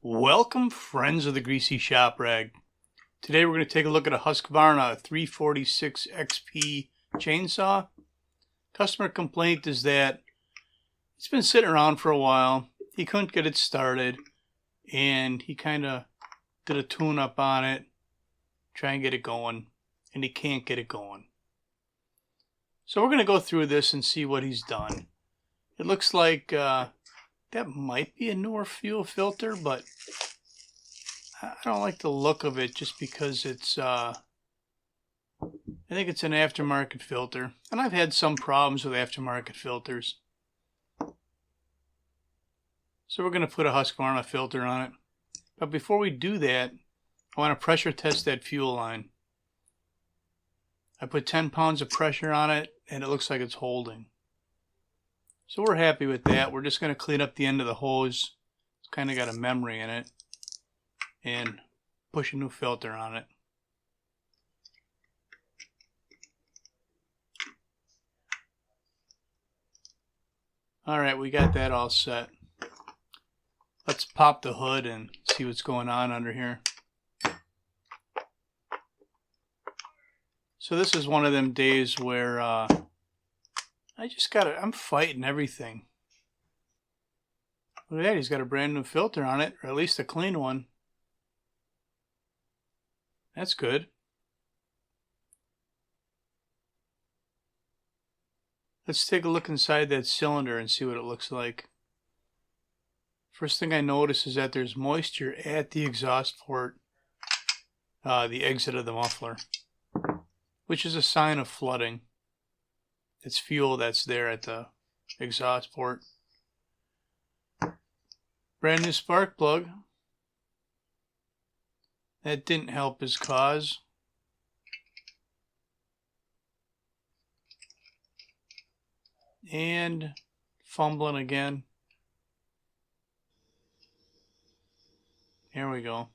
Welcome, friends of the Greasy Shop Rag. Today we're going to take a look at a Husqvarna 346XP chainsaw. Customer complaint is that it's been sitting around for a while. He couldn't get it started, and he kind of did a tune-up on it, try and get it going, and he can't get it going. So we're going to go through this and see what he's done. It looks like that might be a newer fuel filter, but I don't like the look of it just because it's, I think it's an aftermarket filter. And I've had some problems with aftermarket filters. So we're going to put a Husqvarna filter on it. But before we do that, I want to pressure test that fuel line. I put 10 pounds of pressure on it, and it looks like it's holding. So we're happy with that. We're just going to clean up the end of the hose. It's kind of got a memory in it. And push a new filter on it. Alright, we got that all set. Let's pop the hood and see what's going on under here. So this is one of them days where I'm fighting everything. Look at that, he's got a brand new filter on it, or at least a clean one. That's good. Let's take a look inside that cylinder and see what it looks like. First thing I notice is that there's moisture at the exhaust port, the exit of the muffler, which is a sign of flooding. It's fuel that's there at the exhaust port. Brand new spark plug. That didn't help his cause. And fumbling again. Here we go.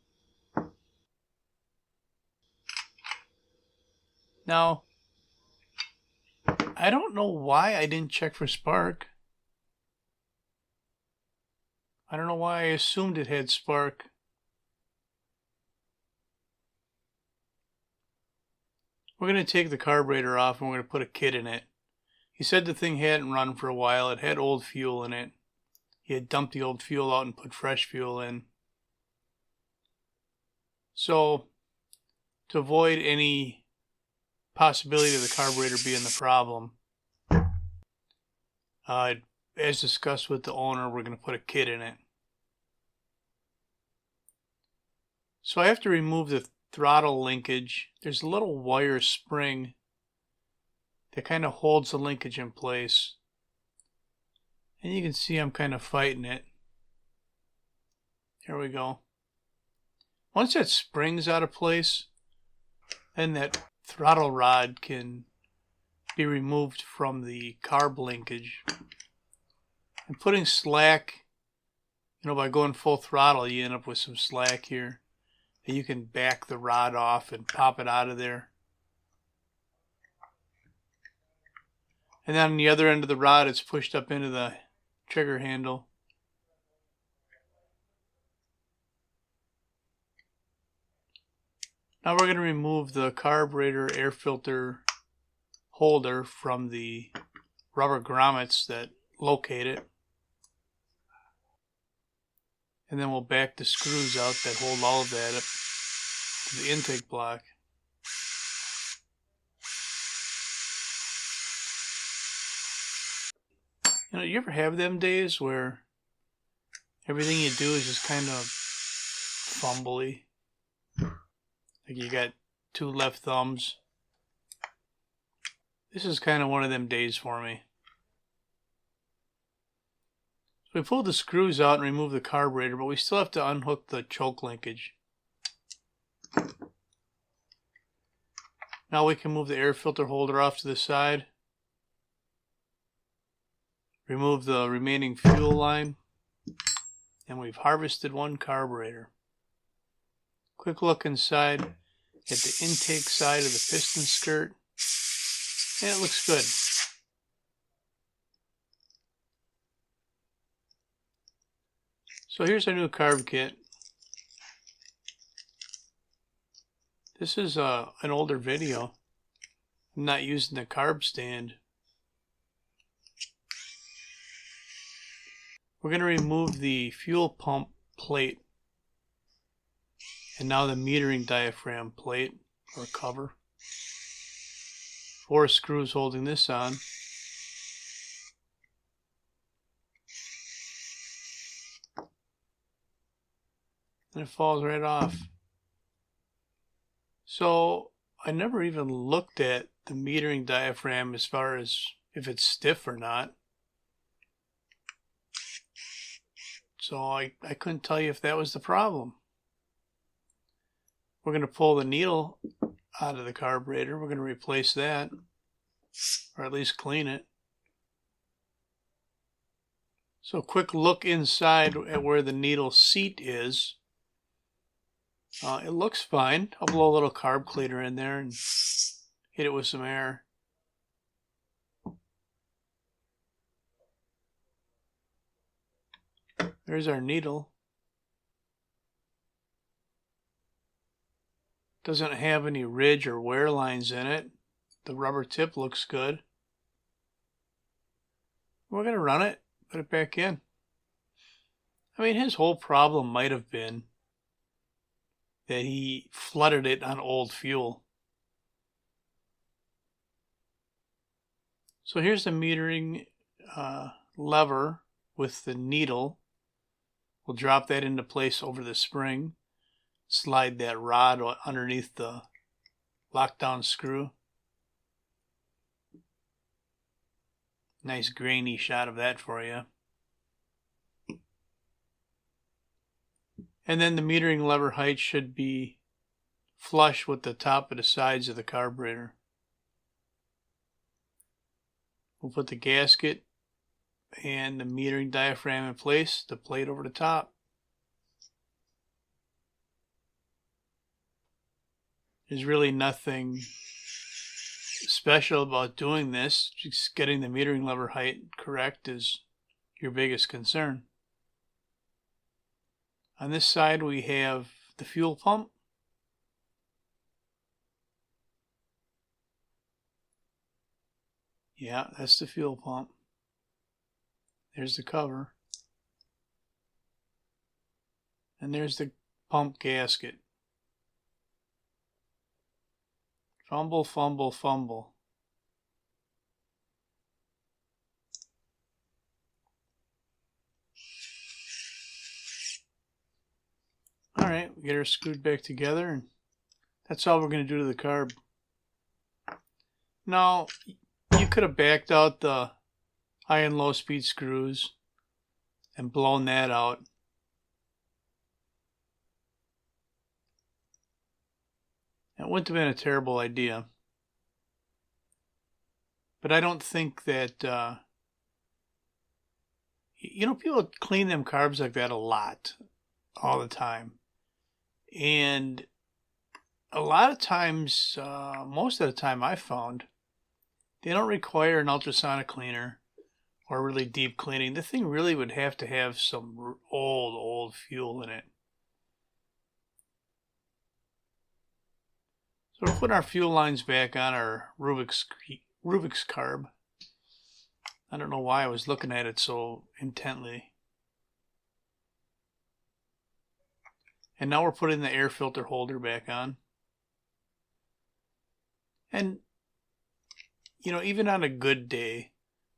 Now, I don't know why I didn't check for spark. I don't know why I assumed it had spark. We're going to take the carburetor off and we're going to put a kit in it. He said the thing hadn't run for a while. It had old fuel in it. He had dumped the old fuel out and put fresh fuel in. So, to avoid any possibility of the carburetor being the problem, as discussed with the owner, we're going to put a kit in it. So I have to remove the throttle linkage. There's a little wire spring that kind of holds the linkage in place. And you can see I'm kind of fighting it. Here we go. Once that spring's out of place, then that throttle rod can be removed from the carb linkage. And putting slack, by going full throttle, you end up with some slack here. And you can back the rod off and pop it out of there. And then on the other end of the rod, it's pushed up into the trigger handle. Now we're going to remove the carburetor air filter holder from the rubber grommets that locate it. And then we'll back the screws out that hold all of that up to the intake block. You ever have them days where everything you do is just kind of fumbly? Like you got two left thumbs. This is kind of one of them days for me. So we pulled the screws out and removed the carburetor, but we still have to unhook the choke linkage. Now we can move the air filter holder off to the side. Remove the remaining fuel line. And we've harvested one carburetor. Quick look inside at the intake side of the piston skirt. And it looks good. So here's our new carb kit. This is an older video. I'm not using the carb stand. We're going to remove the fuel pump plate and now the metering diaphragm plate or cover. 4 screws holding this on. And it falls right off. So I never even looked at the metering diaphragm as far as if it's stiff or not. So I couldn't tell you if that was the problem. We're going to pull the needle out of the carburetor. We're going to replace that, or at least clean it. So quick look inside at where the needle seat is. It looks fine. I'll blow a little carb cleaner in there and hit it with some air. There's our needle. Doesn't have any ridge or wear lines in it. The rubber tip looks good. We're going to run it, put it back in. I mean, his whole problem might have been that he flooded it on old fuel. So here's the metering lever with the needle. We'll drop that into place over the spring. Slide that rod underneath the lockdown screw. Nice grainy shot of that for you. And then the metering lever height should be flush with the top of the sides of the carburetor. We'll put the gasket and the metering diaphragm in place, the plate over the top. There's really nothing special about doing this. Just getting the metering lever height correct is your biggest concern. On this side we have the fuel pump. Yeah, that's the fuel pump. There's the cover. And there's the pump gasket. Fumble, fumble, fumble. Alright, we get her screwed back together, and that's all we're going to do to the carb. Now, you could have backed out the high and low speed screws and blown that out. That wouldn't have been a terrible idea. But I don't think that, people clean them carbs like that a lot, all the time. And a lot of times, most of the time I found, they don't require an ultrasonic cleaner or really deep cleaning. The thing really would have to have some old fuel in it. So we're putting our fuel lines back on our Rubik's carb. I don't know why I was looking at it so intently. And now we're putting the air filter holder back on. And, even on a good day,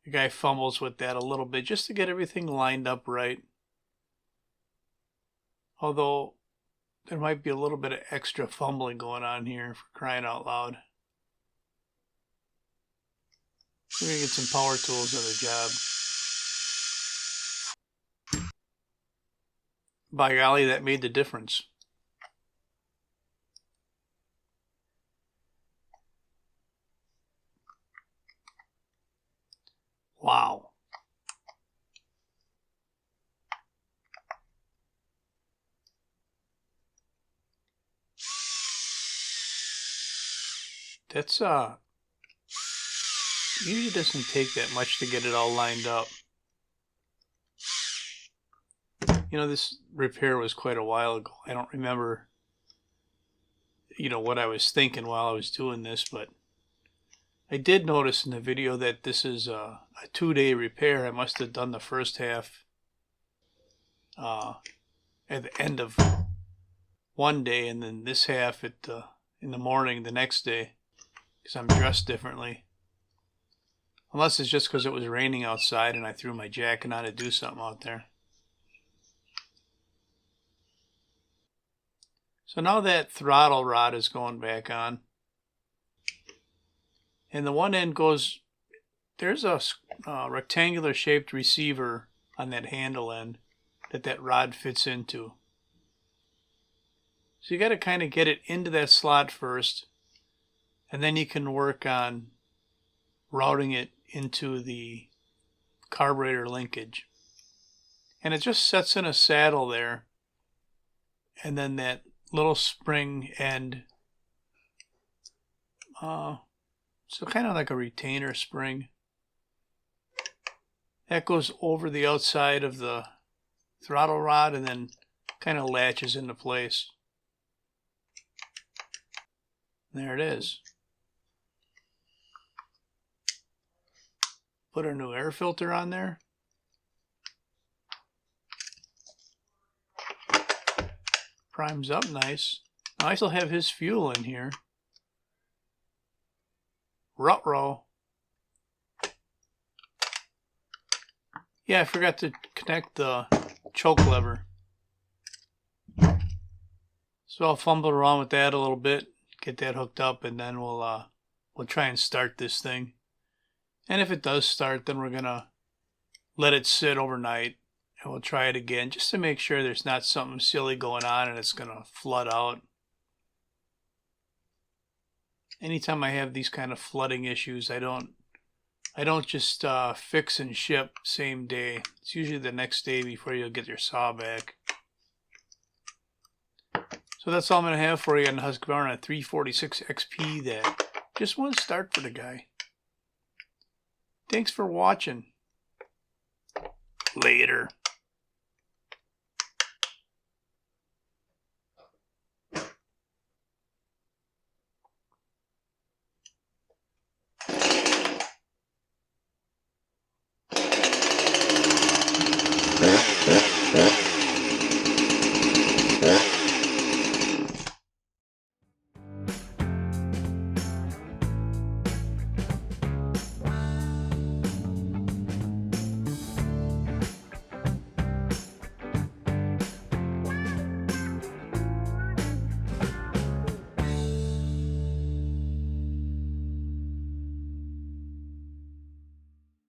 the guy fumbles with that a little bit just to get everything lined up right. Although, there might be a little bit of extra fumbling going on here, for crying out loud. We're going to get some power tools on the job. By golly, that made the difference. Wow. That's usually doesn't take that much to get it all lined up. This repair was quite a while ago. I don't remember what I was thinking while I was doing this, but I did notice in the video that this is a 2-day repair. I must have done the first half at the end of one day, and then this half in the morning the next day, because I'm dressed differently. Unless it's just because it was raining outside and I threw my jacket on to do something out there. So now that throttle rod is going back on. And the one end goes, there's a rectangular shaped receiver on that handle end that rod fits into. So you got to kind of get it into that slot first, and then you can work on routing it into the carburetor linkage. And it just sets in a saddle there, and then that little spring end, so kind of like a retainer spring, that goes over the outside of the throttle rod and then kind of latches into place. There it is. Put our new air filter on there. Primes up nice. Now I still have his fuel in here. Ruh-roh. Yeah, I forgot to connect the choke lever. So I'll fumble around with that a little bit, get that hooked up, and then we'll try and start this thing. And if it does start, then we're gonna let it sit overnight, and we'll try it again just to make sure there's not something silly going on and it's gonna flood out. Anytime I have these kind of flooding issues, I don't just fix and ship same day. It's usually the next day before you'll get your saw back. So that's all I'm going to have for you on the Husqvarna 346XP. That just one start for the guy. Thanks for watching. Later. Yeah.